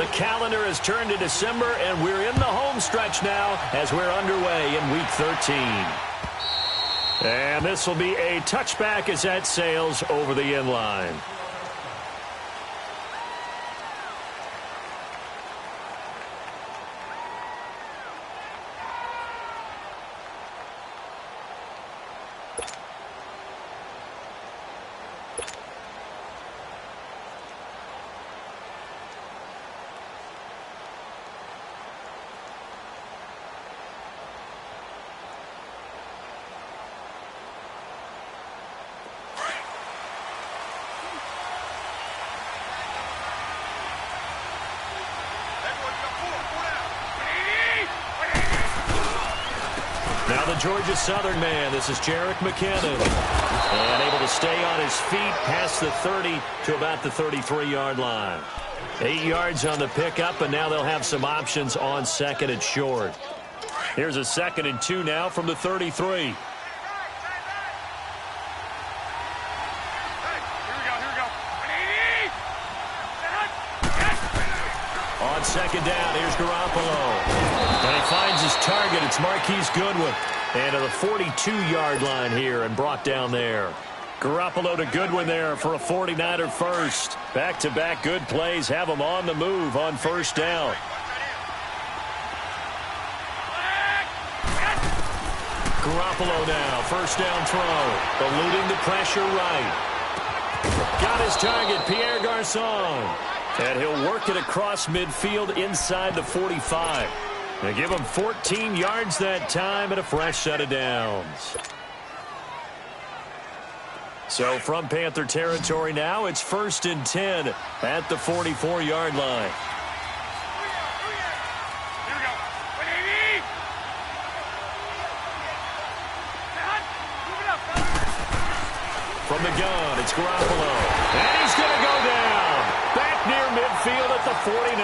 The calendar has turned to December, and we're in the home stretch now as we're underway in Week 13. And this will be a touchback as that sails over the end line. Now the Georgia Southern man, this is Jerick McKinnon. And able to stay on his feet past the 30 to about the 33-yard line. 8 yards on the pickup, and now they'll have some options on second and short. Here's a 2nd and 2 now from the 33. On second down, here's Garoppolo. And he finds his target. It's Marquise Goodwin. And to the 42-yard line here and brought down there. Garoppolo to Goodwin there for a 49er first. Back-to-back good plays have him on the move on first down. Garoppolo now, first down throw. Eluding the pressure right. Got his target, Pierre Garçon. And he'll work it across midfield inside the 45. They give him 14 yards that time and a fresh set of downs. So from Panther territory now, it's 1st and 10 at the 44-yard line. From the gun, it's Garoppolo. And he's going to go down. Back near midfield at the 49.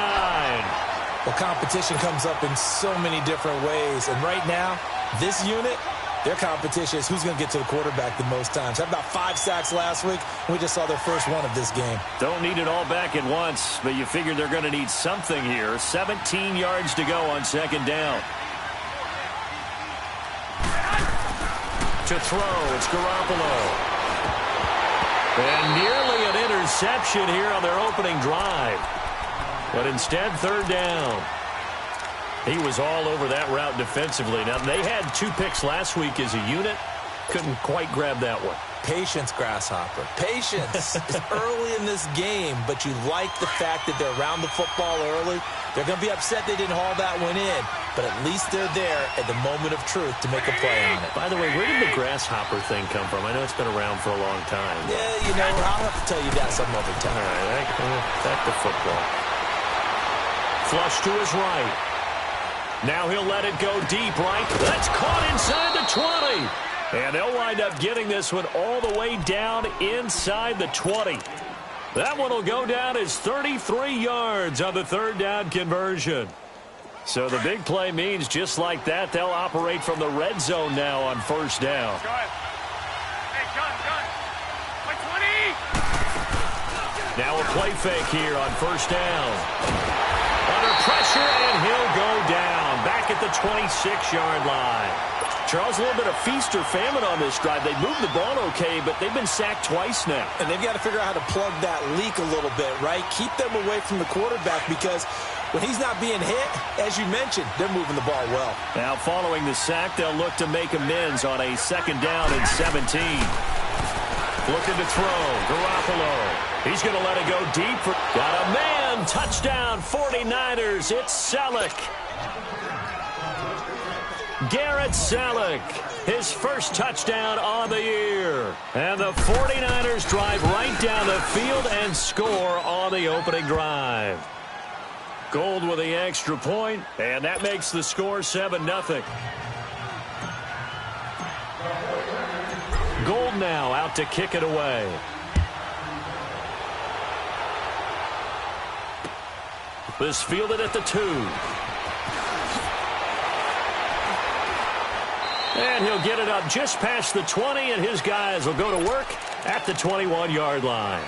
Well, competition comes up in so many different ways. And right now, this unit, their competition is who's going to get to the quarterback the most times. Had about 5 sacks last week. We just saw their first one of this game. Don't need it all back at once, but you figure they're going to need something here. 17 yards to go on second down. To throw, it's Garoppolo. And nearly an interception here on their opening drive. But instead, third down. He was all over that route defensively. Now, they had 2 picks last week as a unit. Couldn't quite grab that one. Patience, Grasshopper. Patience. It's early in this game, but you like the fact that they're around the football early. They're going to be upset they didn't haul that one in, but at least they're there at the moment of truth to make a play on it. By the way, where did the Grasshopper thing come from? I know it's been around for a long time. Yeah, you know, I'll have to tell you that some other time. All right, back to football. Flush to his right. Now he'll let it go deep right. That's caught inside the 20. And they'll wind up getting this one all the way down inside the 20. That one will go down as 33 yards on the third down conversion. So the big play means just like that, they'll operate from the red zone now on first down. Hey, John. My 20. Now a play fake here on first down. Under pressure, and he'll go down back at the 26-yard line. Charles, a little bit of feast or famine on this drive. They moved the ball okay, but they've been sacked twice now. And they've got to figure out how to plug that leak a little bit, right? Keep them away from the quarterback because when he's not being hit, as you mentioned, they're moving the ball well. Now following the sack, they'll look to make amends on a 2nd down and 17. Looking to throw. Garoppolo. He's going to let it go deep. Got a man. Touchdown 49ers. It's Selleck. Garrett Selleck, his first touchdown on the year. And the 49ers drive right down the field and score on the opening drive. Gold with the extra point, and that makes the score 7-0. Gold now out to kick it away. This fielded at the 2. And he'll get it up just past the 20, and his guys will go to work at the 21-yard line.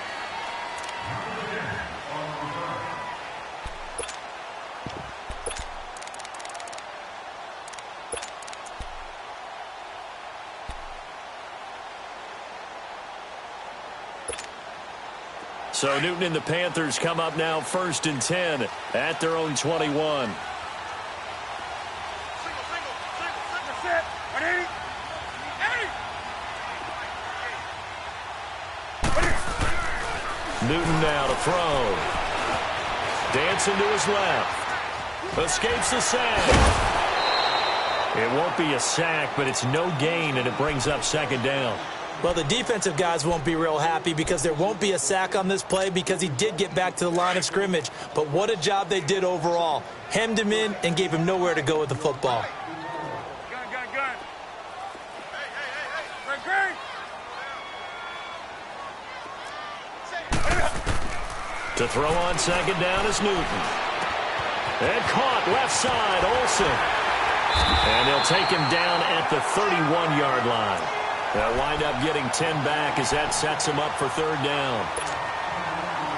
So Newton and the Panthers come up now 1st and 10 at their own 21. Newton now to throw. Dancing to his left. Escapes the sack. It won't be a sack, but it's no gain, and it brings up 2nd down. Well, the defensive guys won't be real happy because there won't be a sack on this play because he did get back to the line of scrimmage. But what a job they did overall. Hemmed him in and gave him nowhere to go with the football. Gun. Hey. To throw on 2nd down is Newton. And caught left side, Olsen. And they'll take him down at the 31-yard line. They'll wind up getting 10 back as that sets him up for 3rd down.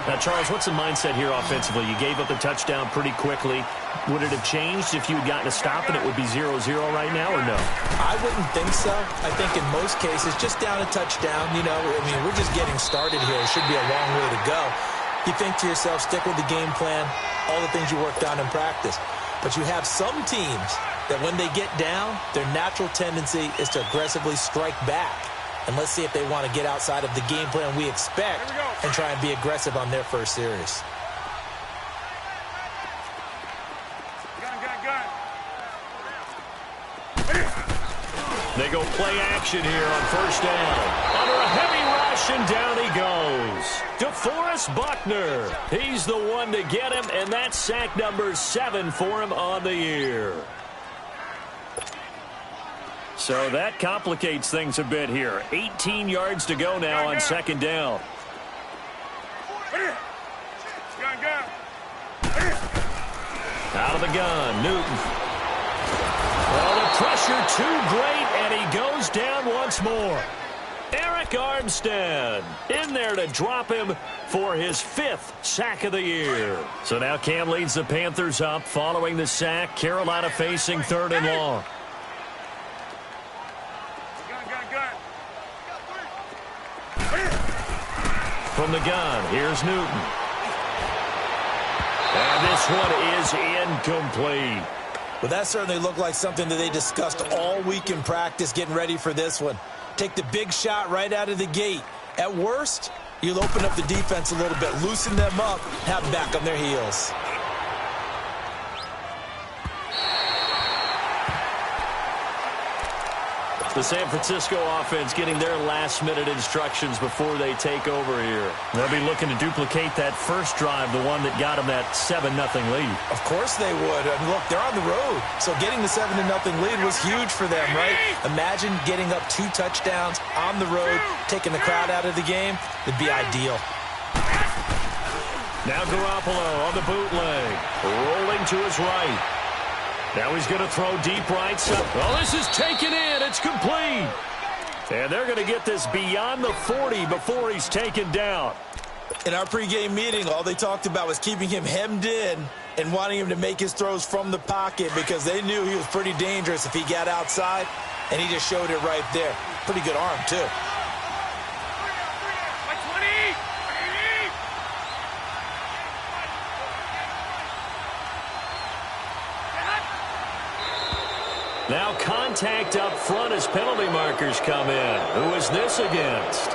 Now, Charles, what's the mindset here offensively? You gave up the touchdown pretty quickly. Would it have changed if you had gotten a stop and it would be 0-0 right now, or no? I wouldn't think so. I think in most cases, just down a touchdown, we're just getting started here. It should be a long way to go. You think to yourself, stick with the game plan, all the things you worked on in practice. But you have some teams that when they get down, their natural tendency is to aggressively strike back. And let's see if they want to get outside of the game plan we expect and try and be aggressive on their first series. They go play action here on 1st down. Under a heavy rush, and down he goes. DeForest Buckner. He's the one to get him, and that's sack number 7 for him on the year. So that complicates things a bit here. 18 yards to go now on 2nd down. Out of the gun, Newton. Well, the pressure too great, and he goes down once more. Eric Armstead in there to drop him for his 5th sack of the year. So now Cam leads the Panthers up following the sack. Carolina facing 3rd and long. From the gun, here's Newton. And this one is incomplete. Well, that certainly looked like something that they discussed all week in practice getting ready for this one. Take the big shot right out of the gate. At worst, you'll open up the defense a little bit, loosen them up, have them back on their heels. The San Francisco offense getting their last-minute instructions before they take over here. They'll be looking to duplicate that first drive, the one that got them that 7-0 lead. Of course they would. I mean, look, they're on the road. So getting the 7-0 lead was huge for them, right? Imagine getting up 2 touchdowns on the road, taking the crowd out of the game. It'd be ideal. Now Garoppolo on the bootleg, rolling to his right. Now he's going to throw deep right side. Well, this is taken in. It's complete. And they're going to get this beyond the 40 before he's taken down. In our pregame meeting, all they talked about was keeping him hemmed in and wanting him to make his throws from the pocket because they knew he was pretty dangerous if he got outside, and he just showed it right there. Pretty good arm, too. Now contact up front as penalty markers come in. Who is this against?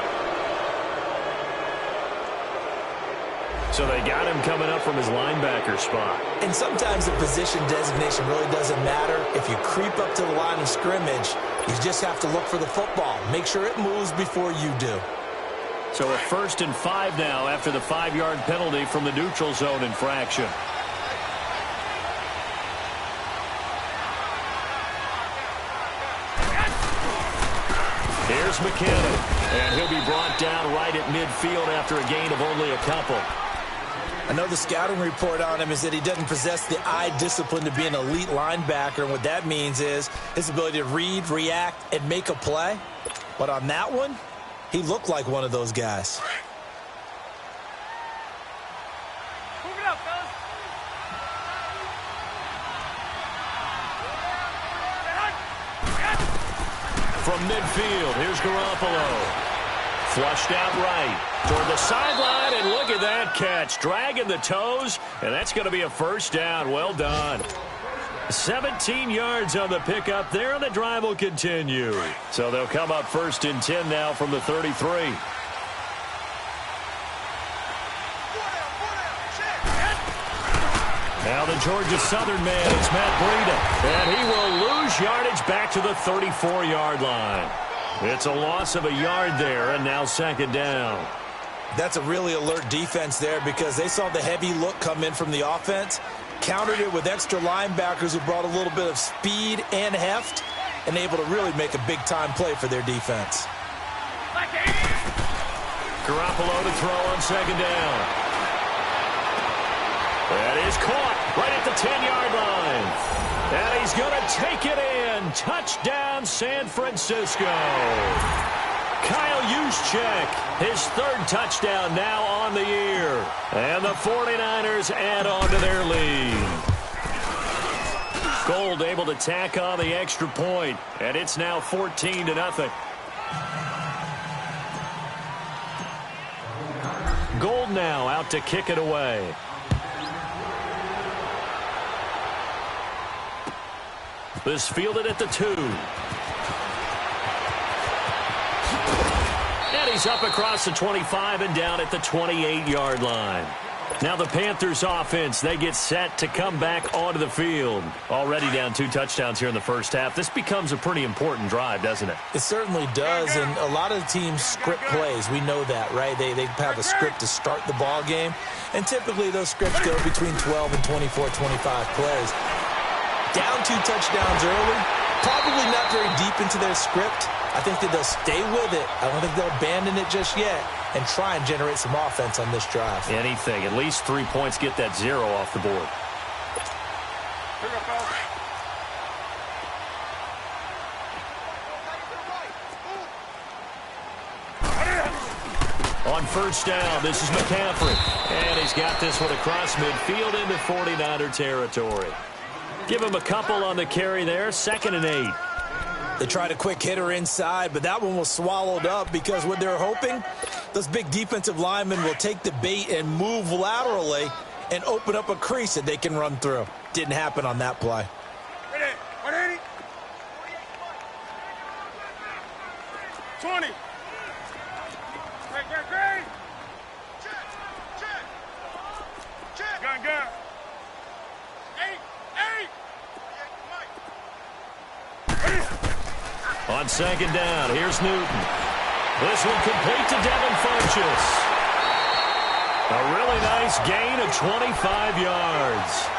So they got him coming up from his linebacker spot. And sometimes the position designation really doesn't matter. If you creep up to the line of scrimmage, you just have to look for the football. Make sure it moves before you do. So a 1st and 5 now after the 5-yard penalty from the neutral zone infraction. Here's McKinnon, and he'll be brought down right at midfield after a gain of only a couple. I know the scouting report on him is that he doesn't possess the eye discipline to be an elite linebacker, and what that means is his ability to read, react, and make a play. But on that one, he looked like one of those guys. Move it up, fellas. From midfield, here's Garoppolo. Flushed out right toward the sideline, and look at that catch. Dragging the toes, and that's going to be a first down. Well done. 17 yards on the pickup there, and the drive will continue. So they'll come up 1st and 10 now from the 33. Now the Georgia Southern man is Matt Breida, and he will lose yardage back to the 34-yard line. It's a loss of a yard there, and now 2nd down. That's a really alert defense there because they saw the heavy look come in from the offense, countered it with extra linebackers who brought a little bit of speed and heft, and able to really make a big-time play for their defense. Garoppolo to throw on 2nd down. That is caught right at the 10-yard line. And he's going to take it in. Touchdown, San Francisco. Kyle Juszczyk, his 3rd touchdown now on the year. And the 49ers add on to their lead. Gold able to tack on the extra point, and it's now 14-0. Gold now out to kick it away. This fielded at the 2. And he's up across the 25 and down at the 28-yard line. Now the Panthers offense, they get set to come back onto the field. Already down 2 touchdowns here in the first half. This becomes a pretty important drive, doesn't it? It certainly does, and a lot of the teams script plays. We know that, right? They have a script to start the ball game, and typically those scripts go between 12 and 24, 25 plays. Down 2 touchdowns early, probably not very deep into their script. I think that they'll stay with it. I don't think they'll abandon it just yet and try and generate some offense on this drive. Anything. At least 3 points, get that 0 off the board. On 1st down, this is McCaffrey. And he's got this one across midfield into 49er territory. Give him a couple on the carry there. 2nd and 8. They tried a quick hitter inside, but that one was swallowed up because what they're hoping, those big defensive linemen will take the bait and move laterally and open up a crease that they can run through. Didn't happen on that play. 20. Great. Check. Gun. 8. On 2nd down, here's Newton. This one complete to Devin Funchess. A really nice gain of 25 yards.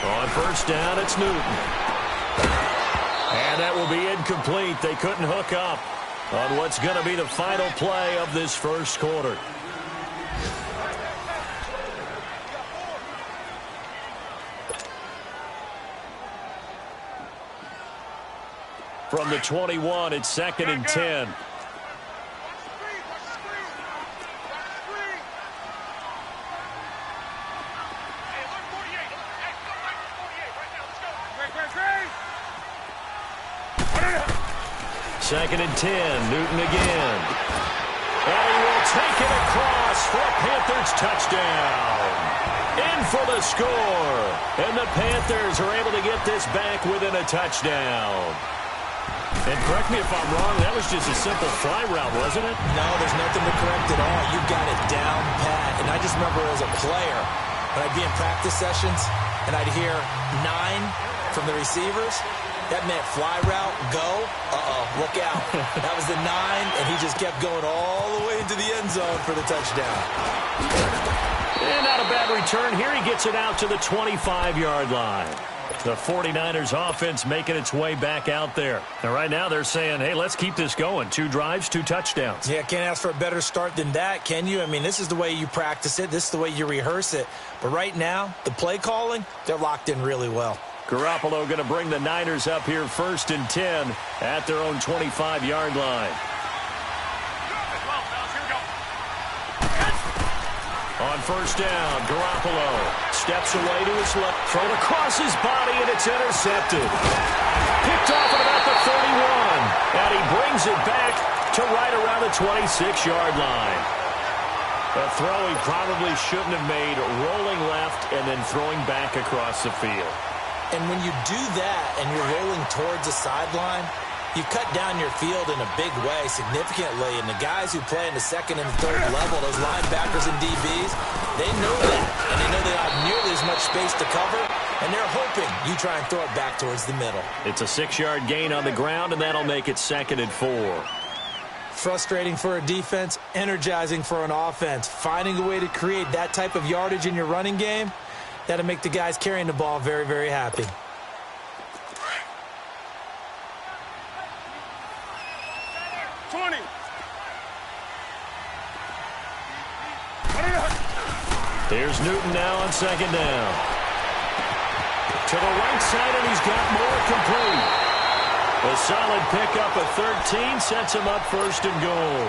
On 1st down, it's Newton. And that will be incomplete. They couldn't hook up on what's going to be the final play of this first quarter. From the 21, it's 2nd and 10. Second and 10, Newton again. And he will take it across for a Panthers touchdown. In for the score. And the Panthers are able to get this back within a touchdown. And correct me if I'm wrong, that was just a simple fly route, wasn't it? No, there's nothing to correct at all. You got it down pat. And I just remember as a player, when I'd be in practice sessions and I'd hear 9 from the receivers, that meant fly route, go, look out. That was the 9, and he just kept going all the way into the end zone for the touchdown. And not a bad return. Here he gets it out to the 25-yard line. The 49ers offense making its way back out there. And right now they're saying, hey, let's keep this going. 2 drives, 2 touchdowns. Yeah, can't ask for a better start than that, can you? I mean, this is the way you practice it. This is the way you rehearse it. But right now, the play calling, they're locked in really well. Garoppolo going to bring the Niners up here 1st and 10 at their own 25-yard line. On on first down. Garoppolo steps away to his left, thrown across his body, and it's intercepted. Picked off at about the 31, and he brings it back to right around the 26-yard line. A throw he probably shouldn't have made, rolling left and then throwing back across the field. And when you do that and you're rolling towards the sideline, you cut down your field in a big way, significantly. And the guys who play in the second and the third level, those linebackers and DBs, they know that. And they know they don't have nearly as much space to cover. And they're hoping you try and throw it back towards the middle. It's a 6-yard gain on the ground, and that'll make it 2nd and 4. Frustrating for a defense, energizing for an offense. Finding a way to create that type of yardage in your running game, that'll make the guys carrying the ball very, very happy. Here's Newton now on 2nd down. To the right side, and he's got more complete. A solid pickup of 13 sets him up 1st and goal.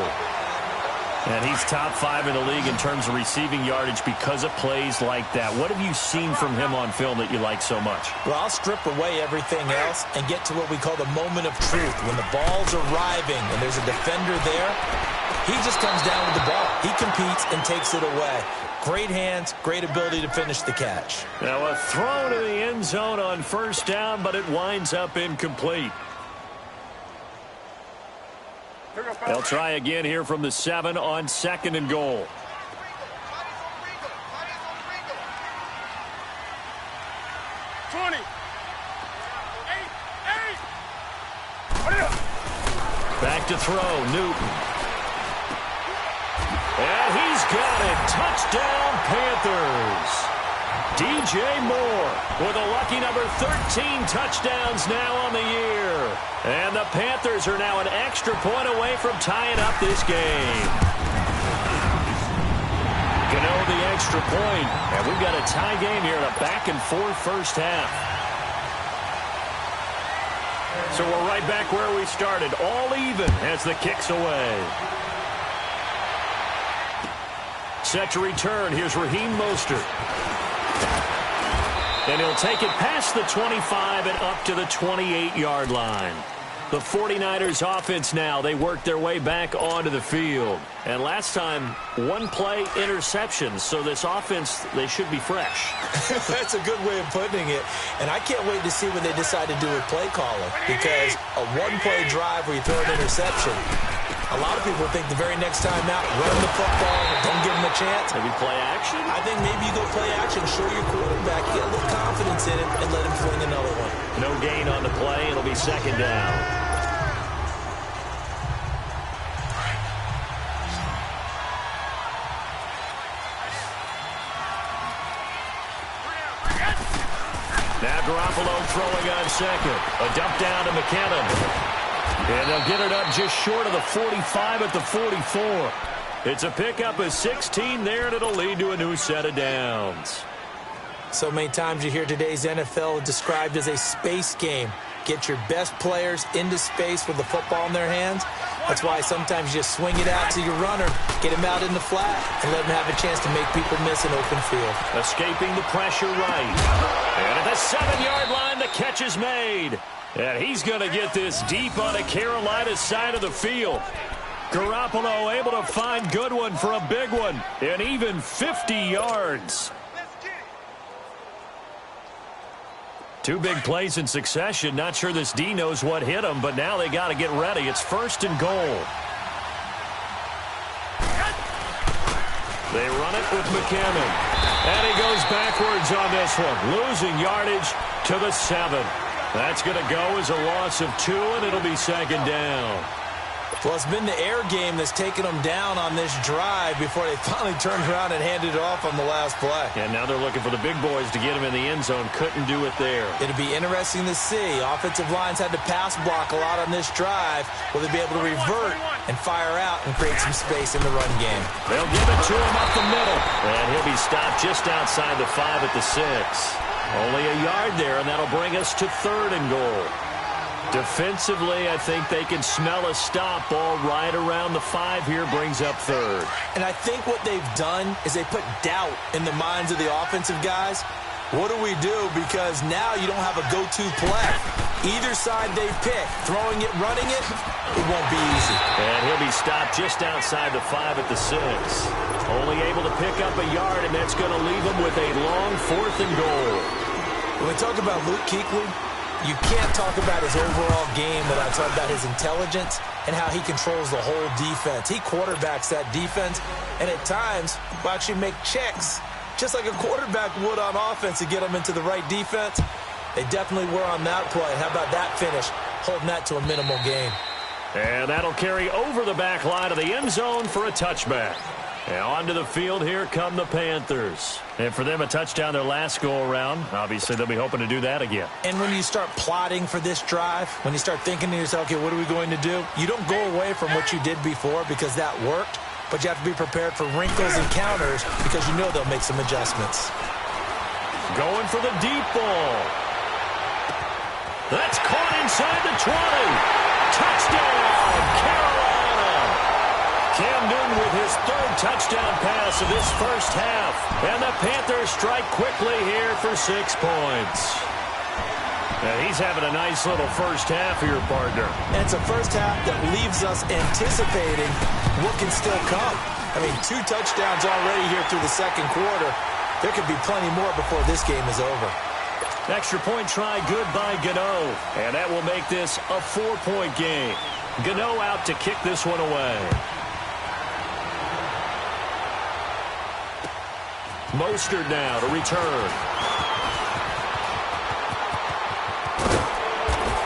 And he's top 5 in the league in terms of receiving yardage because of plays like that. What have you seen from him on film that you like so much? Well, I'll strip away everything else and get to what we call the moment of truth. When the ball's arriving and there's a defender there, he just comes down with the ball. He competes and takes it away. Great hands, great ability to finish the catch. Now a throw to the end zone on 1st down, but it winds up incomplete. They'll try again here from the 7 on 2nd and goal. Back to throw, Newton. And he's got it. Touchdown, Panthers. DJ Moore with a lucky number 13 touchdowns now on the year. And the Panthers are now an extra point away from tying up this game. Gano the extra point. And we've got a tie game here in a back-and-forth first half. So we're right back where we started. All even as the kick's away. Set to return. Here's Raheem Mostert. And he'll take it past the 25 and up to the 28-yard line. The 49ers offense now, they work their way back onto the field. And last time, one play interception. So this offense, they should be fresh. That's a good way of putting it. And I can't wait to see what they decide to do with play calling. Because a one-play drive where you throw an interception, a lot of people think the very next time out, run the football, don't give them a chance. Maybe play action? I think maybe you go play action, show your quarterback, get a little confidence in it, and let him fling another one. No gain on the play. It'll be 2nd down. Now Garoppolo throwing on 2nd. A dump down to McKinnon. And they'll get it up just short of the 45 at the 44. It's a pickup of 16 there, and it'll lead to a new set of downs. So many times you hear today's NFL described as a space game. Get your best players into space with the football in their hands. That's why sometimes you just swing it out to your runner, get him out in the flat, and let him have a chance to make people miss an open field. Escaping the pressure right. And at the 7-yard line, the catch is made. And he's going to get this deep on the Carolina side of the field. Garoppolo able to find Goodwin for a big one. And even 50 yards. 2 big plays in succession. Not sure this D knows what hit him, but now they got to get ready. It's 1st and goal. They run it with McKinnon. And he goes backwards on this one. Losing yardage to the 7. That's going to go as a loss of 2, and it'll be 2nd down. Well, it's been the air game that's taken them down on this drive before they finally turned around and handed it off on the last play. And now they're looking for the big boys to get him in the end zone. Couldn't do it there. It'll be interesting to see. Offensive lines had to pass block a lot on this drive. Will they be able to revert and fire out and create some space in the run game? They'll give it to him up the middle. And he'll be stopped just outside the 5 at the 6. Only a yard there, and that'll bring us to 3rd and goal. Defensively, I think they can smell a stop. Ball right around the 5 here, brings up third. And I think what they've done is they put doubt in the minds of the offensive guys. What do we do? Because now you don't have a go-to play. Either side they pick, throwing it, running it, it won't be easy. And he'll be stopped just outside the 5 at the 6. Only able to pick up a yard, and that's going to leave him with a long 4th and goal. When we talk about Luke Kuechly, you can't talk about his overall game without talking about his intelligence and how he controls the whole defense. He quarterbacks that defense, and at times will actually make checks, just like a quarterback would on offense to get them into the right defense. They definitely were on that play. How about that finish, holding that to a minimal gain? And that'll carry over the back line of the end zone for a touchback. And onto the field, here come the Panthers. And for them, a touchdown their last go-around. Obviously, they'll be hoping to do that again. And when you start plotting for this drive, when you start thinking to yourself, okay, what are we going to do? You don't go away from what you did before because that worked, but you have to be prepared for wrinkles and counters because you know they'll make some adjustments. Going for the deep ball. That's caught inside the 20. Touchdown, Carolina. Cam Newton with his 3rd touchdown pass of this first half. And the Panthers strike quickly here for 6 points. And he's having a nice little first half here, partner. And it's a first half that leaves us anticipating what can still come. I mean, 2 touchdowns already here through the second quarter. There could be plenty more before this game is over. Extra point try good by Gano. And that will make this a 4-point game. Gano out to kick this one away. Mostert now to return.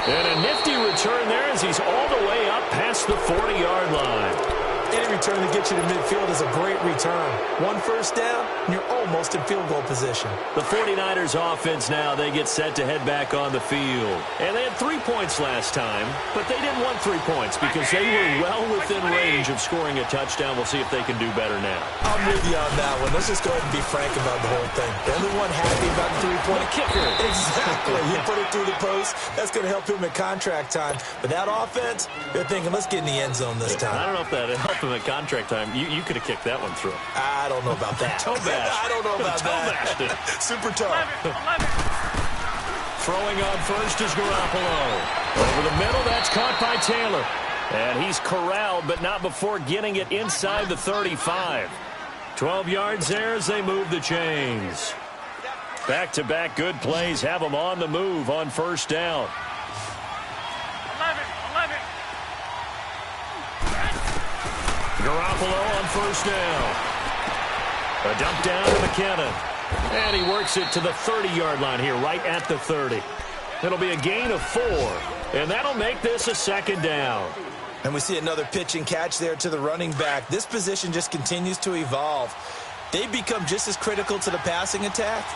And a nifty return there as he's all the way up past the 40-yard line. Any return that gets you to midfield is a great return. 1 first down, and you're almost in field goal position. The 49ers offense now, they get set to head back on the field. And they had 3 points last time, but they didn't want 3 points because they were well within range of scoring a touchdown. We'll see if they can do better now. I'm with you on that one. Let's just go ahead and be frank about the whole thing. The only one happy about the 3-point kicker. Exactly. You put it through the post. That's going to help him at contract time. But that offense, they're thinking, let's get in the end zone this time. I don't know if that helped him at contract time. You could have kicked that one through. I don't know about that. Toe bash. I don't know about that. Super toe. 11. Throwing on first is Garoppolo. Over the middle, that's caught by Taylor. And he's corralled, but not before getting it inside the 35. 12 yards there as they move the chains. Back-to-back good plays have them on the move on first down. 11. Garoppolo on first down. A dump down to McKinnon. And he works it to the 30-yard line here, right at the 30. It'll be a gain of 4. And that'll make this a 2nd down. And we see another pitch and catch there to the running back. This position just continues to evolve. They become just as critical to the passing attack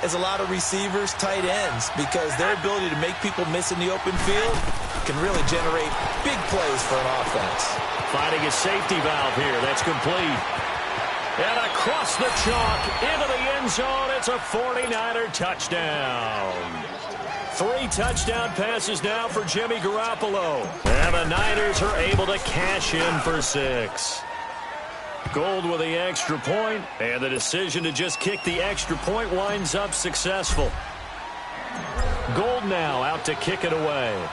as a lot of receivers, tight ends, because their ability to make people miss in the open field can really generate big plays for an offense. Finding a safety valve here. That's complete. And across the chalk into the end zone. It's a 49er touchdown. 3 touchdown passes now for Jimmy Garoppolo. And the Niners are able to cash in for 6. Gold with the extra point, and the decision to just kick the extra point winds up successful. Gold now out to kick it away.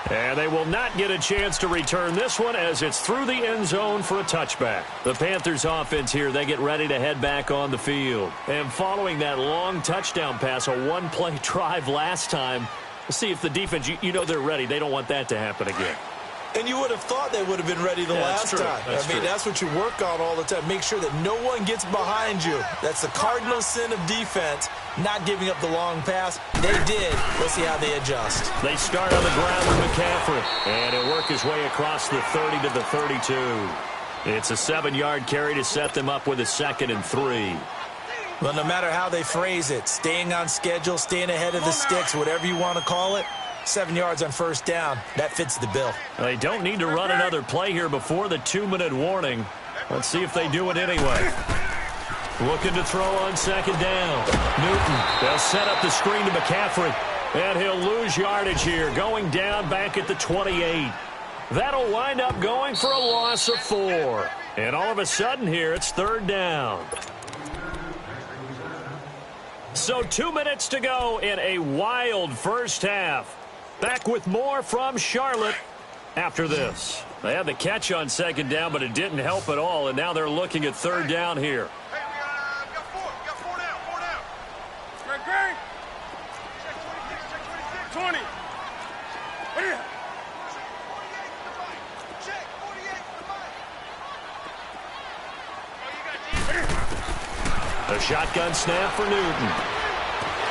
And they will not get a chance to return this one as it's through the end zone for a touchback. The Panthers offense here, they get ready to head back on the field. And following that long touchdown pass, a one-play drive last time, let's see if the defense, you know they're ready. They don't want that to happen again. And you would have thought they would have been ready the last time. That's what you work on all the time. Make sure that no one gets behind you. That's the cardinal sin of defense, not giving up the long pass. They did. Let's see how they adjust. They start on the ground with McCaffrey. And he'll work his way across the 30 to the 32. It's a 7-yard carry to set them up with a 2nd and 3. Well, no matter how they phrase it, staying on schedule, staying ahead of the sticks, whatever you want to call it, 7 yards on first down. That fits the bill. They don't need to run another play here before the 2-minute warning. Let's see if they do it anyway. Looking to throw on second down. Newton, they'll set up the screen to McCaffrey. And he'll lose yardage here, going down back at the 28. That'll wind up going for a loss of 4. And all of a sudden here, it's third down. So 2 minutes to go in a wild first half. Back with more from Charlotte after this. They had the catch on second down, but it didn't help at all, and now they're looking at third down here. Hey, we got 4. We got 4 down. 4 down. Greg. Check 26. Check 20. Here. Check 48 to the right. A shotgun snap for Newton.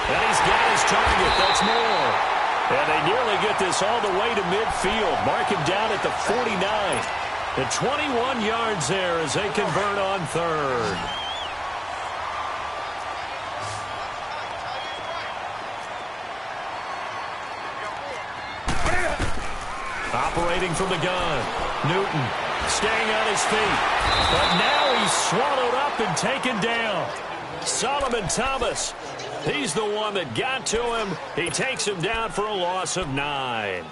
And he's got his target. That's more. And they nearly get this all the way to midfield. Mark him down at the 49. The 21 yards there as they convert on third. Operating from the gun. Newton staying on his feet. But now he's swallowed up and taken down. Solomon Thomas, he's the one that got to him. He takes him down for a loss of 9.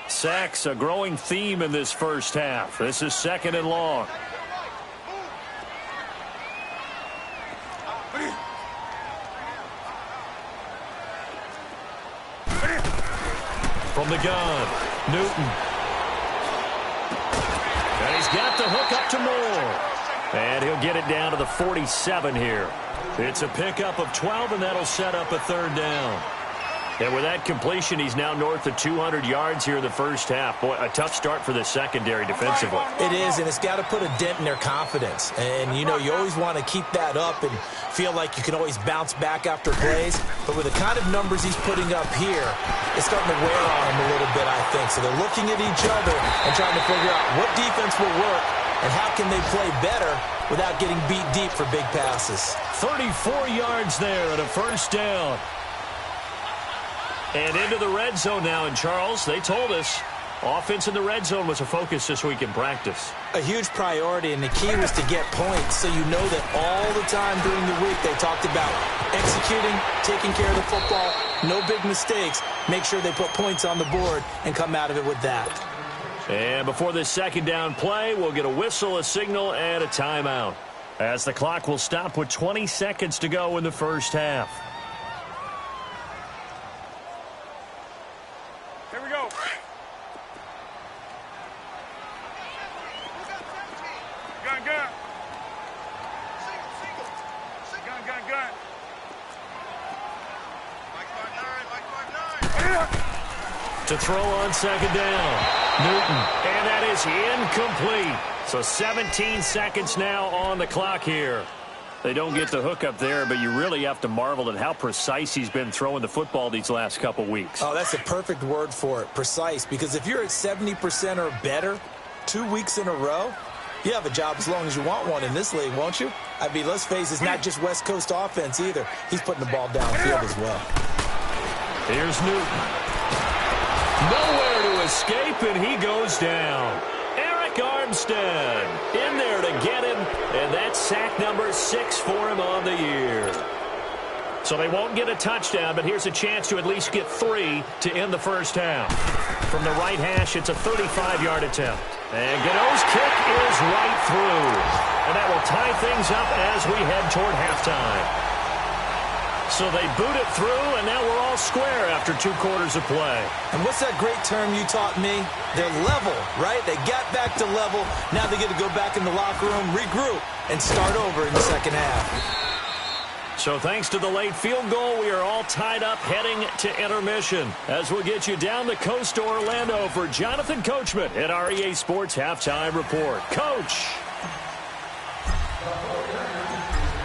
Sacks, a growing theme in this first half. This is second and long. From the gun, Newton. And he's got the hook up to Moore. And he'll get it down to the 47 here. It's a pickup of 12, and that'll set up a third down. And with that completion, he's now north of 200 yards here in the first half. Boy, a tough start for the secondary defensively. It is, and it's got to put a dent in their confidence. And, you know, you always want to keep that up and feel like you can always bounce back after plays. But with the kind of numbers he's putting up here, it's starting to wear on him a little bit, I think. So they're looking at each other and trying to figure out what defense will work and how can they play better without getting beat deep for big passes. 34 yards there and a first down. And into the red zone now. And, Charles, they told us offense in the red zone was a focus this week in practice. A huge priority, and the key was to get points. So you know that all the time during the week they talked about executing, taking care of the football, no big mistakes. Make sure they put points on the board and come out of it with that. And before this second down play, we'll get a whistle, a signal, and a timeout, as the clock will stop with 20 seconds to go in the first half. Here we go. Gun. Gun. Mike 5'9". To throw on second down, Newton, and that is incomplete. So 17 seconds now on the clock here. They don't get the hook up there, but you really have to marvel at how precise he's been throwing the football these last couple weeks. Oh, that's a perfect word for it, precise, because if you're at 70% or better 2 weeks in a row, you have a job as long as you want one in this league, won't you? I mean, let's face it, it's not just West Coast offense either. He's putting the ball downfield as well. Here's Newton. Nowhere to escape, and he goes down. Eric Armstead in there to get him, and that's sack number 6 for him on the year. So they won't get a touchdown, but here's a chance to at least get 3 to end the first half. From the right hash, it's a 35-yard attempt. And Gano's kick is right through. And that will tie things up as we head toward halftime. So they boot it through, and now we're all square after 2 quarters of play. And what's that great term you taught me? They're level, right? They got back to level. Now they get to go back in the locker room, regroup, and start over in the second half. So thanks to the late field goal, we are all tied up heading to intermission. As we'll get you down the coast to Orlando for Jonathan Coachman at our EA Sports Halftime Report. Coach!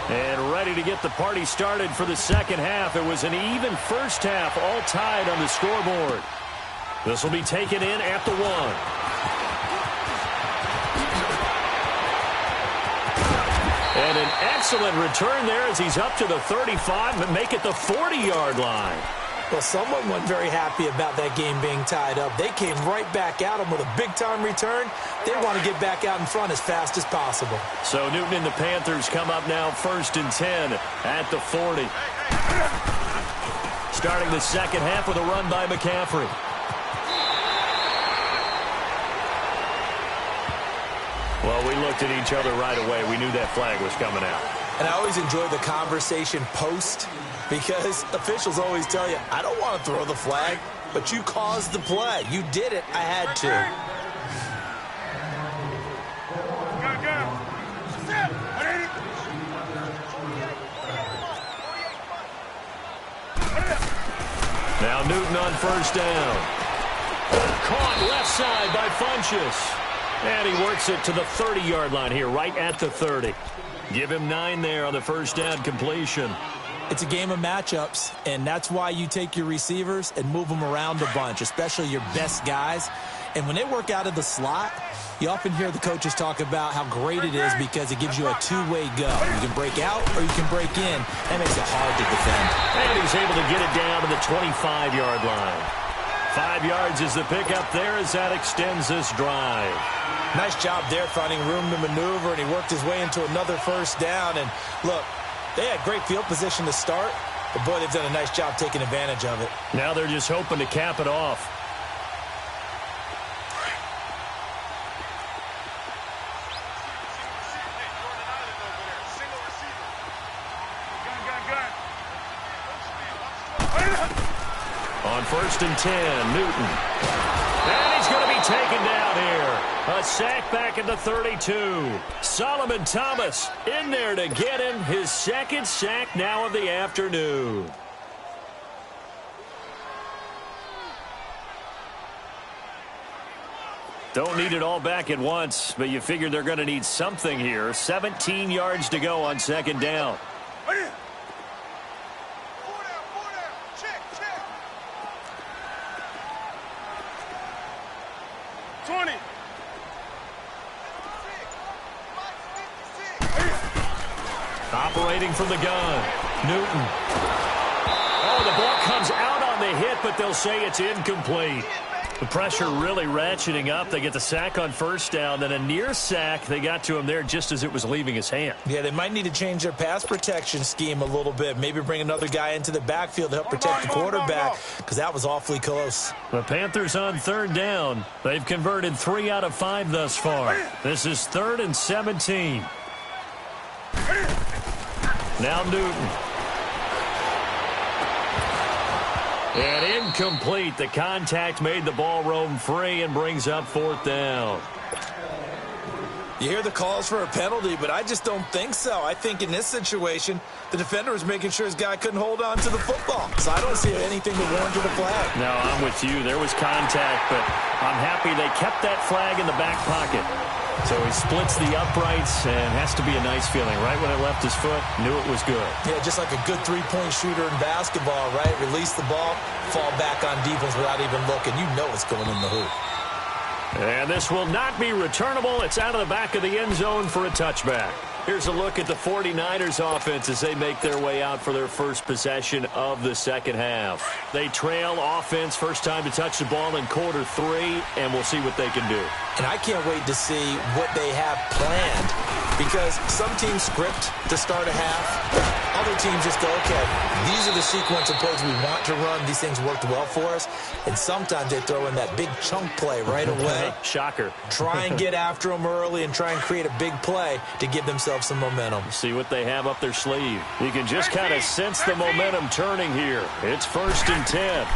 And ready to get the party started for the second half. It was an even first half, all tied on the scoreboard. This will be taken in at the 1. And an excellent return there as he's up to the 35, but make it the 40-yard line. Well, someone wasn't very happy about that game being tied up. They came right back at them with a big-time return. They want to get back out in front as fast as possible. So Newton and the Panthers come up now 1st and 10 at the 40. Starting the second half with a run by McCaffrey. Well, we looked at each other right away. We knew that flag was coming out. And I always enjoy the conversation post because officials always tell you, I don't want to throw the flag, but you caused the play. You did it. I had to. Now Newton on 1st down. Caught left side by Funchess. And he works it to the 30-yard line here, right at the 30. Give him 9 there on the 1st down completion. It's a game of matchups, and that's why you take your receivers and move them around a bunch, especially your best guys. And when they work out of the slot, you often hear the coaches talk about how great it is because it gives you a two-way go. You can break out or you can break in. That makes it hard to defend. And he's able to get it down to the 25-yard line. 5 yards is the pickup there as that extends this drive. Nice job there finding room to maneuver, and he worked his way into another 1st down. And look, they had great field position to start, but boy, they've done a nice job taking advantage of it. Now they're just hoping to cap it off. On 1st and 10, Newton. And he's going to be taken down here. A sack back at the 32. Solomon Thomas in there to get him his 2nd sack now of the afternoon. Don't need it all back at once, but you figure they're going to need something here. 17 yards to go on 2nd down. Operating from the gun, Newton. Oh, the ball comes out on the hit, but they'll say it's incomplete. The pressure really ratcheting up. They get the sack on 1st down, then a near sack. They got to him there just as it was leaving his hand. Yeah, they might need to change their pass protection scheme a little bit. Maybe bring another guy into the backfield to help protect the quarterback because that was awfully close. The Panthers on 3rd down. They've converted 3 out of 5 thus far. This is 3rd and 17. Now Newton. And incomplete. The contact made the ball roam free and brings up 4th down. You hear the calls for a penalty, but I just don't think so. I think in this situation, the defender was making sure his guy couldn't hold on to the football. So I don't see anything to warrant a flag. No, I'm with you. There was contact, but I'm happy they kept that flag in the back pocket. So he splits the uprights and has to be a nice feeling. Right when it left his foot, knew it was good. Yeah, just like a good three-point shooter in basketball, right? Release the ball, fall back on defense without even looking. You know it's going in the hoop. And this will not be returnable. It's out of the back of the end zone for a touchback. Here's a look at the 49ers offense as they make their way out for their first possession of the second half. They trail offense first time to touch the ball in quarter 3, and we'll see what they can do. And I can't wait to see what they have planned because some teams script to start a half. Other teams just go, okay, these are the sequence of plays we want to run. These things worked well for us. And sometimes they throw in that big chunk play right away. Shocker. Try and get after them early and try and create a big play to give themselves some momentum. See what they have up their sleeve. You can just kind of sense the momentum turning here. It's 1st and 10.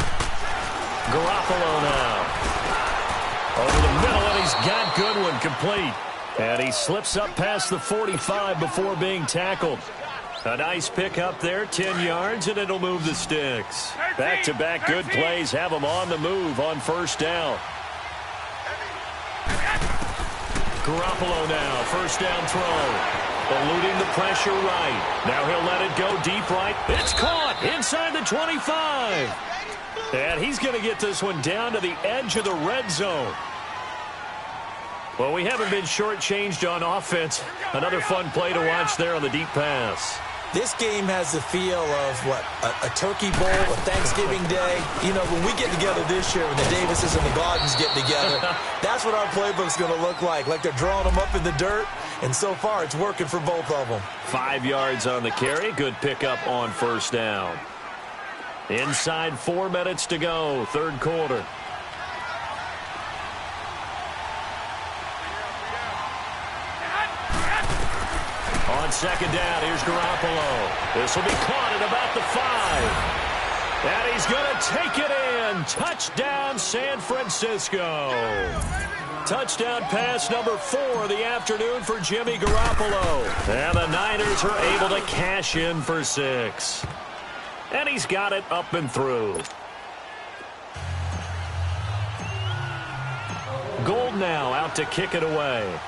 Garoppolo now. Over the middle, and he's got Goodwin complete. And he slips up past the 45 before being tackled. A nice pick up there, 10 yards, and it'll move the sticks. Back-to-back good plays have them on the move on 1st down. Garoppolo now, 1st down throw. Eluding the pressure right. Now he'll let it go deep right. It's caught inside the 25. And he's going to get this one down to the edge of the red zone. Well, we haven't been shortchanged on offense. Another fun play to watch there on the deep pass. This game has the feel of, a turkey bowl, a Thanksgiving day. You know, when we get together this year, when the Davises and the Gardens get together, that's what our playbook's going to look like they're drawing them up in the dirt, and so far it's working for both of them. 5 yards on the carry. Good pickup on first down. Inside 4 minutes to go, third quarter. On second down, here's Garoppolo. This will be caught at about the 5. And he's going to take it in. Touchdown, San Francisco. Touchdown pass number 4 of the afternoon for Jimmy Garoppolo. And the Niners are able to cash in for 6. And he's got it up and through. Gold now out to kick it away.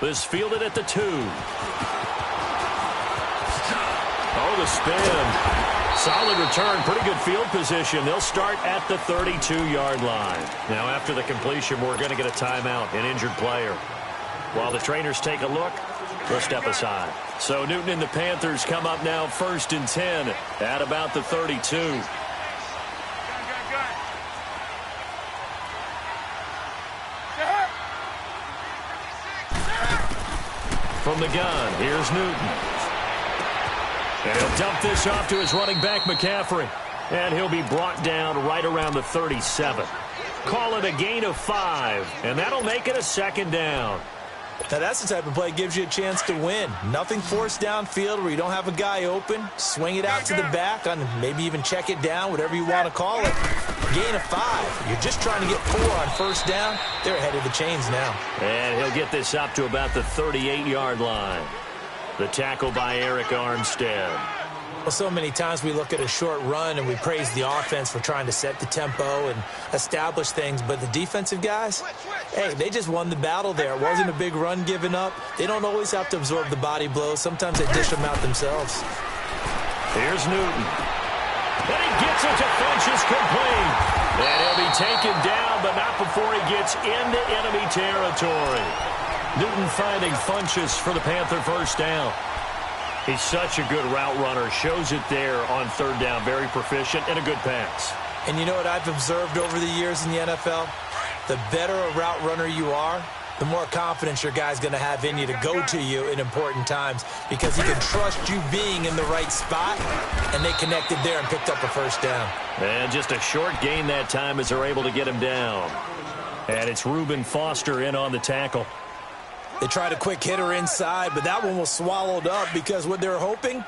This fielded at the 2. Oh, the spin. Solid return. Pretty good field position. They'll start at the 32-yard line. Now, after the completion, we're going to get a timeout, an injured player. While the trainers take a look, we'll step aside. So Newton and the Panthers come up now 1st and 10 at about the 32. From the gun, here's Newton. And he'll dump this off to his running back, McCaffrey. And he'll be brought down right around the 37. Call it a gain of 5, and that'll make it a second down. Now, that's the type of play that gives you a chance to win. Nothing forced downfield where you don't have a guy open. Swing it out to the back, on maybe even check it down, whatever you want to call it. Gain of 5. You're just trying to get 4 on first down. They're ahead of the chains now. And he'll get this up to about the 38-yard line. The tackle by Eric Armstead. Well, so many times we look at a short run and we praise the offense for trying to set the tempo and establish things, but the defensive guys, hey, they just won the battle there. It wasn't a big run given up. They don't always have to absorb the body blows. Sometimes they dish them out themselves. Here's Newton. And he gets it to Funchess complete. And he'll be taken down, but not before he gets into enemy territory. Newton finding Funchess for the Panther first down. He's such a good route runner. Shows it there on third down. Very proficient and a good pass. And you know what I've observed over the years in the NFL? The better a route runner you are, the more confidence your guy's going to have in you to go to you in important times because he can trust you being in the right spot, and they connected there and picked up a first down. And just a short gain that time as they're able to get him down. And it's Reuben Foster in on the tackle. They tried a quick hitter inside, but that one was swallowed up because what they're hoping,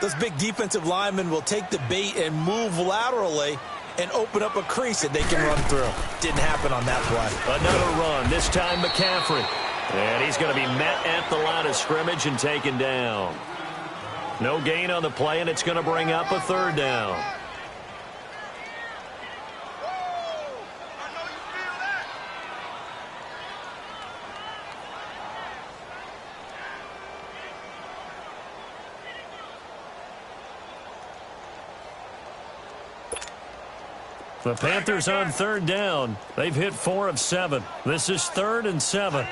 those big defensive linemen will take the bait and move laterally and open up a crease that they can run through. Didn't happen on that play. Another run, this time McCaffrey. And he's going to be met at the line of scrimmage and taken down. No gain on the play, and it's going to bring up a third down. The Panthers on third down. They've hit 4 of 7. This is 3rd and 7.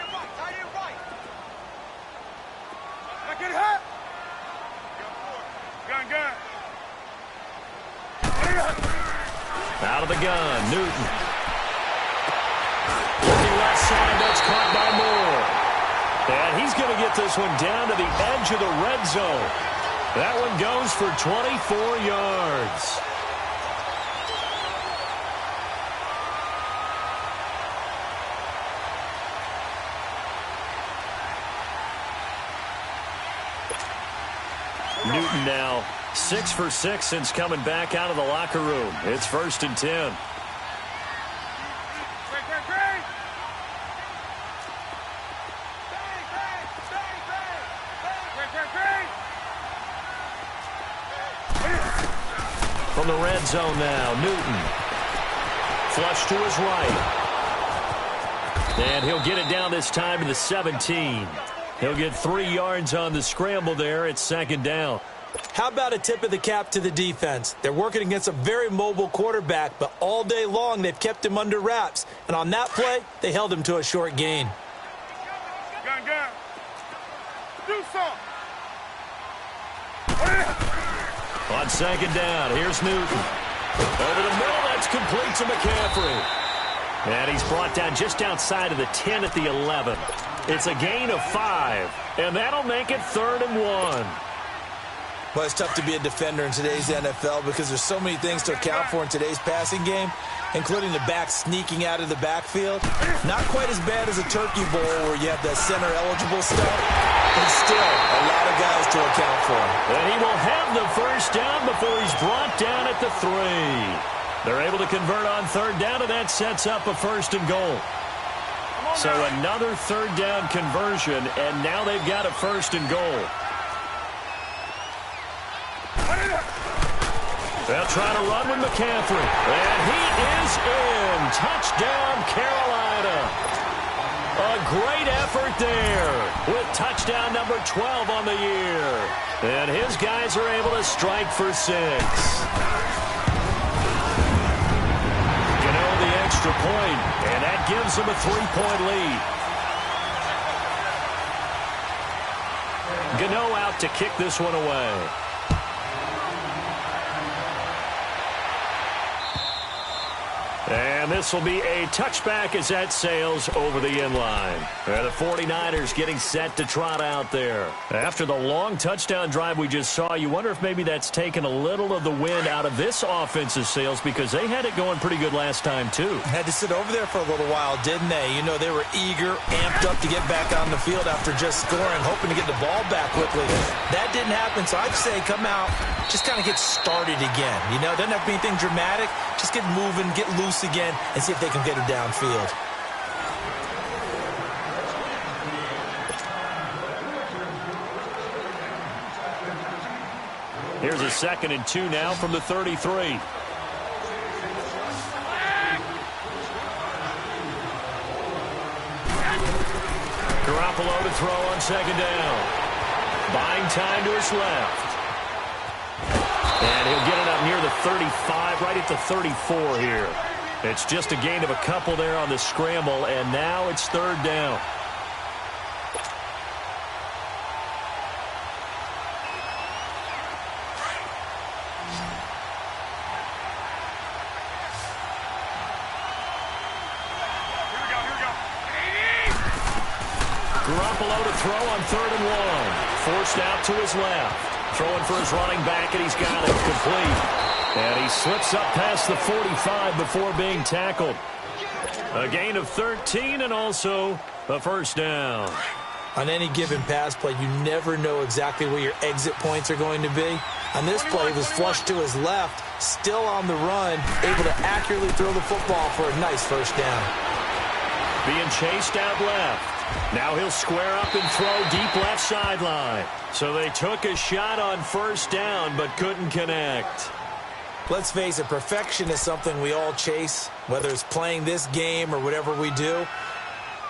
Out of the gun, Newton. Looking left side, that's caught by Moore. And he's going to get this one down to the edge of the red zone. That one goes for 24 yards. Newton now 6 for 6 since coming back out of the locker room. It's 1st and 10. From the red zone now, Newton. Flush to his right. And he'll get it down this time to the 17. He'll get 3 yards on the scramble there. It's 2nd down. How about a tip of the cap to the defense? They're working against a very mobile quarterback, but all day long they've kept him under wraps. And on that play, they held him to a short gain. Gun, gun. Do something. On second down, here's Newton. Over the middle, that's complete to McCaffrey. And he's brought down just outside of the 10 at the 11. It's a gain of 5, and that'll make it 3rd and 1. Well, it's tough to be a defender in today's NFL because there's so many things to account for in today's passing game, including the back sneaking out of the backfield. Not quite as bad as a turkey bowl where you have that center-eligible stuff, but still a lot of guys to account for. And he will have the first down before he's brought down at the 3. They're able to convert on 3rd down, and that sets up a 1st and goal. So another 3rd down conversion, and now they've got a 1st and goal. They'll try to run with McCaffrey. And he is in. Touchdown, Carolina. A great effort there with touchdown number 12 on the year. And his guys are able to strike for 6. The extra point, and that gives them a 3-point lead. Gano out to kick this one away. And this will be a touchback as that sails over the inline. And the 49ers getting set to trot out there. After the long touchdown drive we just saw, you wonder if maybe that's taken a little of the wind out of this offensive sails because they had it going pretty good last time too. Had to sit over there for a little while, didn't they? You know, they were eager, amped up to get back on the field after just scoring, hoping to get the ball back quickly. That didn't happen, so I'd say come out, just kind of get started again. You know, doesn't have to be anything dramatic. Just get moving, get loose again, and see if they can get it downfield. Here's a 2nd and 2 now from the 33. Garoppolo to throw on 2nd down. Buying time to his left. And he'll get it up near the 35, right at the 34 here. It's just a gain of a couple there on the scramble, and now it's 3rd down. Garoppolo to throw on 3rd and 1. Forced out to his left. Throwing for his running back, and he's got it complete. And he slips up past the 45 before being tackled. A gain of 13 and also a 1st down. On any given pass play, you never know exactly where your exit points are going to be. On this play, he was flushed to his left, still on the run, able to accurately throw the football for a nice 1st down. Being chased out left. Now he'll square up and throw deep left sideline. So they took a shot on 1st down but couldn't connect. Let's face it, perfection is something we all chase, whether it's playing this game or whatever we do.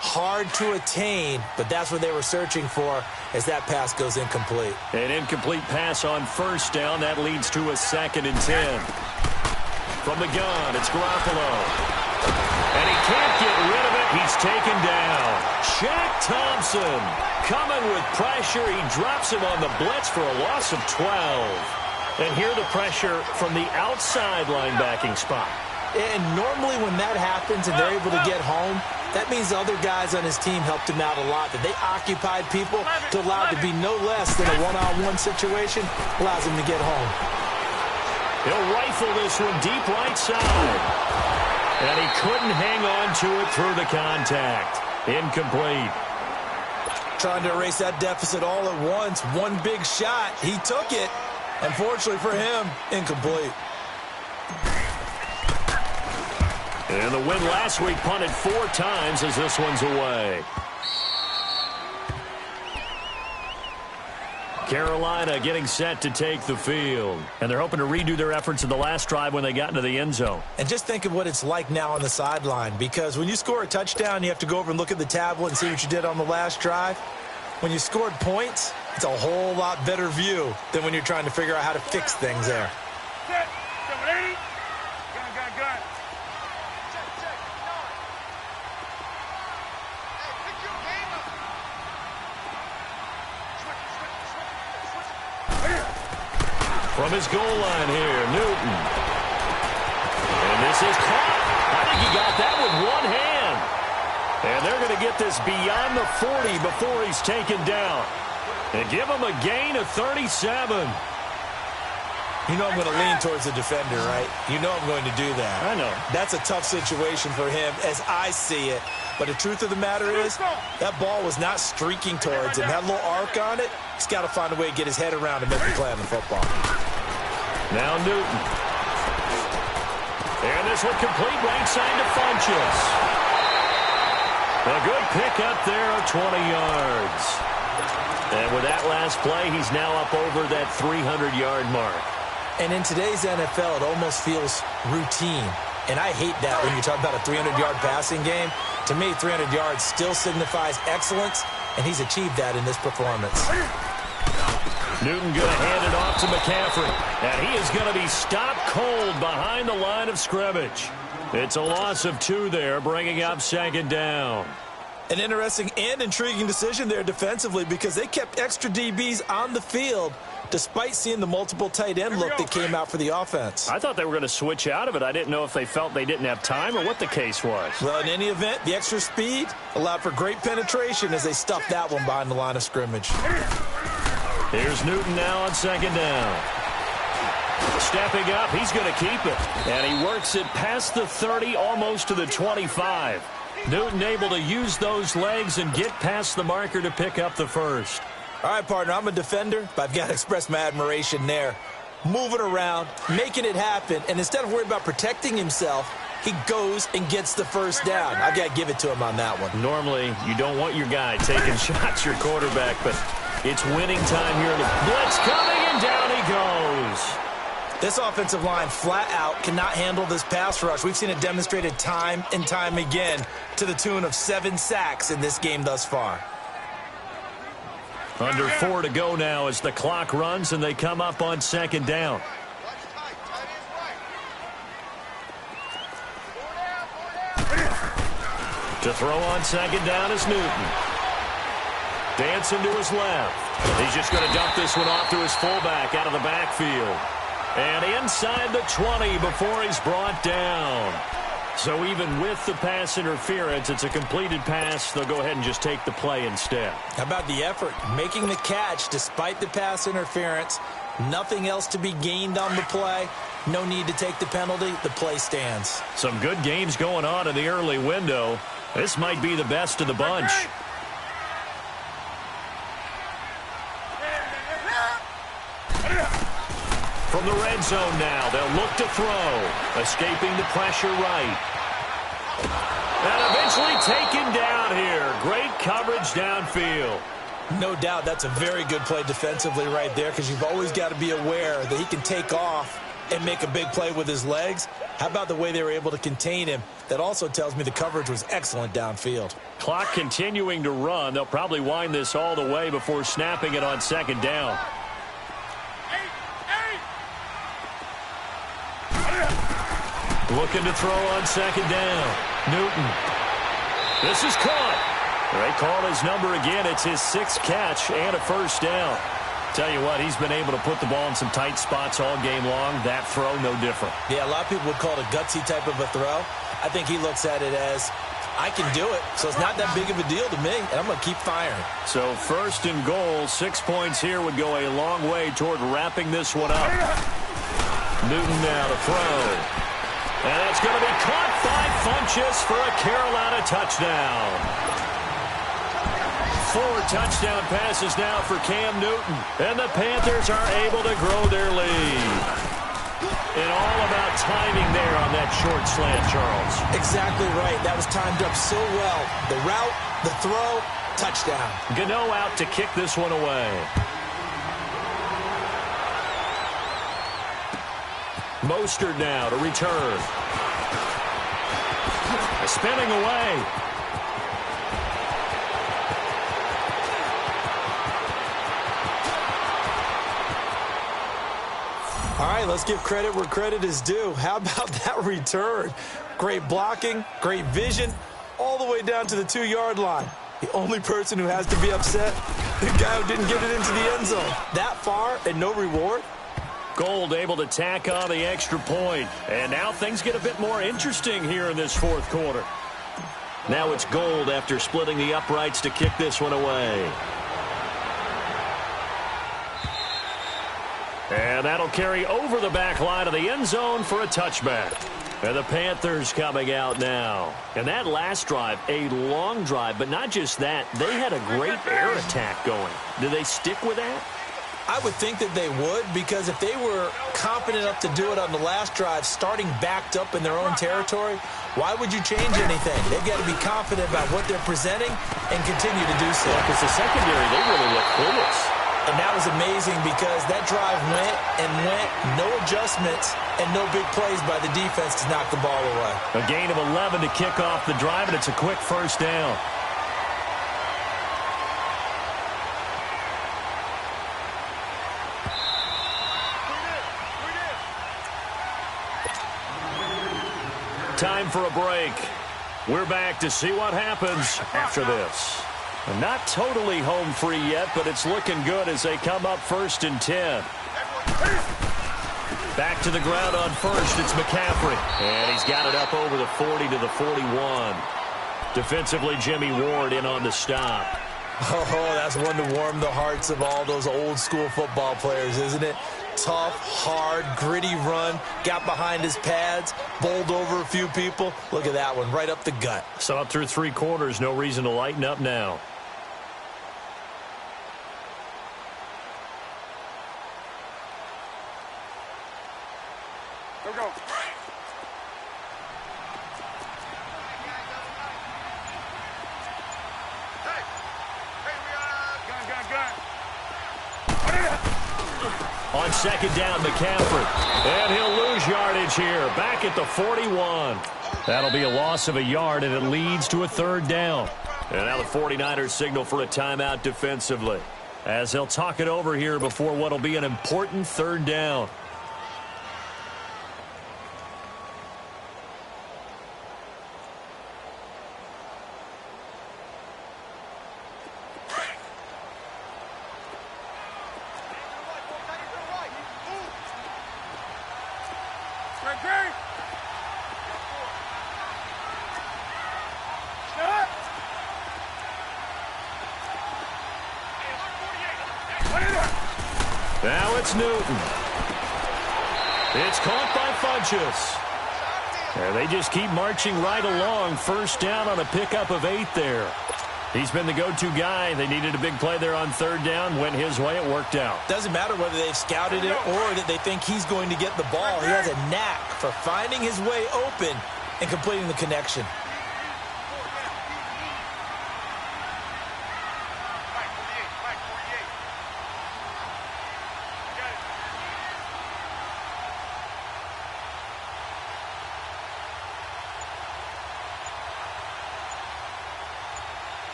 Hard to attain, but that's what they were searching for as that pass goes incomplete. An incomplete pass on 1st down. That leads to a 2nd and 10. From the gun, it's Garoppolo. And he can't get rid of it. He's taken down. Shaq Thompson coming with pressure. He drops him on the blitz for a loss of 12. And here the pressure from the outside linebacking spot. And normally when that happens and they're able to get home, that means other guys on his team helped him out a lot. That they occupied people to allow it to be no less than a one-on-one situation allows him to get home. He'll rifle this one deep right side. And he couldn't hang on to it through the contact. Incomplete. Trying to erase that deficit all at once. One big shot. He took it. Unfortunately for him, incomplete. And the win last week punted 4 times as this one's away. Carolina getting set to take the field. And they're hoping to redo their efforts in the last drive when they got into the end zone. And just think of what it's like now on the sideline. Because when you score a touchdown, you have to go over and look at the tablet and see what you did on the last drive. When you scored points, it's a whole lot better view than when you're trying to figure out how to fix things there. Set. 780. Gun. Check. Hey, pick your game up. From his goal line here, Newton. And this is caught. I think he got that with one hand. And they're going to get this beyond the 40 before he's taken down. And give him a gain of 37. You know I'm going to lean towards the defender, right? You know I'm going to do that. I know. That's a tough situation for him as I see it. But the truth of the matter is, that ball was not streaking towards him. Had a little arc on it. He's got to find a way to get his head around and make the play on the football. Now Newton. And this one complete right side to Funchess. A good pickup there of 20 yards. And with that last play, he's now up over that 300-yard mark. And in today's NFL, it almost feels routine. And I hate that when you talk about a 300-yard passing game. To me, 300 yards still signifies excellence, and he's achieved that in this performance. Newton going to hand it off to McCaffrey. And he is going to be stopped cold behind the line of scrimmage. It's a loss of 2 there, bringing up second down. An interesting and intriguing decision there defensively because they kept extra DBs on the field despite seeing the multiple tight end look that came out for the offense. I thought they were going to switch out of it. I didn't know if they felt they didn't have time or what the case was. Well, in any event, the extra speed allowed for great penetration as they stuffed that one behind the line of scrimmage. Here's Newton now on second down. Stepping up, he's going to keep it. And he works it past the 30, almost to the 25. Newton able to use those legs and get past the marker to pick up the first. All right, partner, I'm a defender, but I've got to express my admiration there. Moving around, making it happen, and instead of worrying about protecting himself, he goes and gets the first down. I've got to give it to him on that one. Normally, you don't want your guy taking shots, your quarterback, but it's winning time here. The blitz coming, and down he goes. This offensive line flat out cannot handle this pass rush. We've seen it demonstrated time and time again to the tune of 7 sacks in this game thus far. Under 4 to go now as the clock runs and they come up on second down. To throw on second down is Newton. Dancing to his left. He's just going to dump this one off to his fullback out of the backfield. And inside the 20 before he's brought down. So even with the pass interference, it's a completed pass. They'll go ahead and just take the play instead. How about the effort? Making the catch despite the pass interference. Nothing else to be gained on the play. No need to take the penalty. The play stands. Some good games going on in the early window. This might be the best of the bunch. From the red zone now, they'll look to throw. Escaping the pressure right. And eventually taken down here. Great coverage downfield. No doubt that's a very good play defensively right there because you've always got to be aware that he can take off and make a big play with his legs. How about the way they were able to contain him? That also tells me the coverage was excellent downfield. Clock continuing to run. They'll probably wind this all the way before snapping it on second down. Looking to throw on second down. Newton. This is caught. They call his number again. It's his 6th catch and a first down. Tell you what, he's been able to put the ball in some tight spots all game long. That throw, no different. Yeah, a lot of people would call it a gutsy type of a throw. I think he looks at it as, I can do it, so it's not that big of a deal to me, and I'm going to keep firing. So first and goal, 6 points here would go a long way toward wrapping this one up. Newton now to throw. And it's going to be caught by Funchess for a Carolina touchdown. 4 touchdown passes now for Cam Newton. And the Panthers are able to grow their lead. And all about timing there on that short slant, Charles. Exactly right. That was timed up so well. The route, the throw, touchdown. Gano out to kick this one away. Mostert now to return. Spinning away. All right, let's give credit where credit is due. How about that return? Great blocking, great vision, all the way down to the 2-yard line. The only person who has to be upset, the guy who didn't get it into the end zone. That far and no reward? Gold able to tack on the extra point. And now things get a bit more interesting here in this fourth quarter. Now it's Gold after splitting the uprights to kick this one away. And that'll carry over the back line of the end zone for a touchback. And the Panthers coming out now. And that last drive, a long drive, but not just that. They had a great air attack going. Do they stick with that? I would think that they would, because if they were confident enough to do it on the last drive, starting backed up in their own territory, why would you change anything? They've got to be confident about what they're presenting and continue to do so. Because the secondary, they really look clueless. And that was amazing because that drive went and went, no adjustments, and no big plays by the defense to knock the ball away. A gain of 11 to kick off the drive, and it's a quick first down. Time for a break. We're back to see what happens after this. Not totally home free yet, but it's looking good as they come up 1st and 10. Back to the ground on first, it's McCaffrey. And he's got it up over the 40 to the 41. Defensively, Jimmy Ward in on the stop. Oh, that's one to warm the hearts of all those old school football players, isn't it? Tough, hard, gritty run, got behind his pads, bowled over a few people. Look at that one, right up the gut. Saw it through 3 quarters, no reason to lighten up now. Go. On second down, McCaffrey. And he'll lose yardage here. Back at the 41. That'll be a loss of a yard, and it leads to a 3rd down. And now the 49ers signal for a timeout defensively, as they'll talk it over here before what'll be an important 3rd down. Now it's Newton. It's caught by Funchess. And they just keep marching right along. 1st down on a pickup of 8 there. He's been the go-to guy. They needed a big play there on 3rd down. Went his way. It worked out. Doesn't matter whether they've scouted it or that they think he's going to get the ball. He has a knack for finding his way open and completing the connection.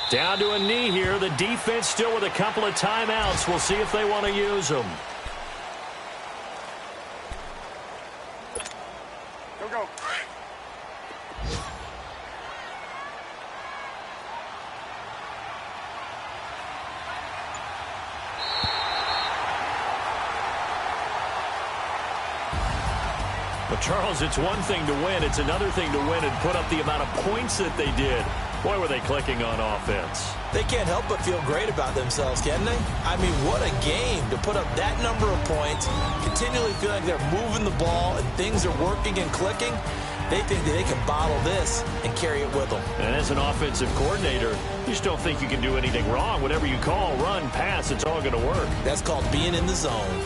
Down to a knee here. The defense still with a couple of timeouts. We'll see if they want to use them. Go. But, Charles, it's one thing to win. It's another thing to win and put up the amount of points that they did. Boy, were they clicking on offense. They can't help but feel great about themselves, can they? I mean, what a game to put up that number of points, continually feel like they're moving the ball and things are working and clicking. They think that they can bottle this and carry it with them. And as an offensive coordinator, you just don't think you can do anything wrong. Whatever you call, run, pass, it's all going to work. That's called being in the zone.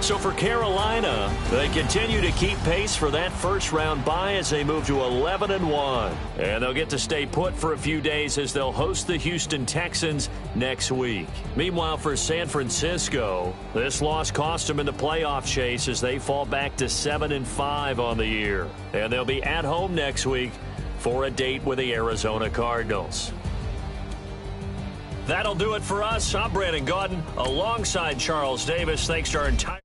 So for Carolina, they continue to keep pace for that first-round bye as they move to 11-1. And they'll get to stay put for a few days as they'll host the Houston Texans next week. Meanwhile, for San Francisco, this loss cost them in the playoff chase as they fall back to 7-5 on the year. And they'll be at home next week for a date with the Arizona Cardinals. That'll do it for us. I'm Brandon Gaudin alongside Charles Davis. Thanks to our entire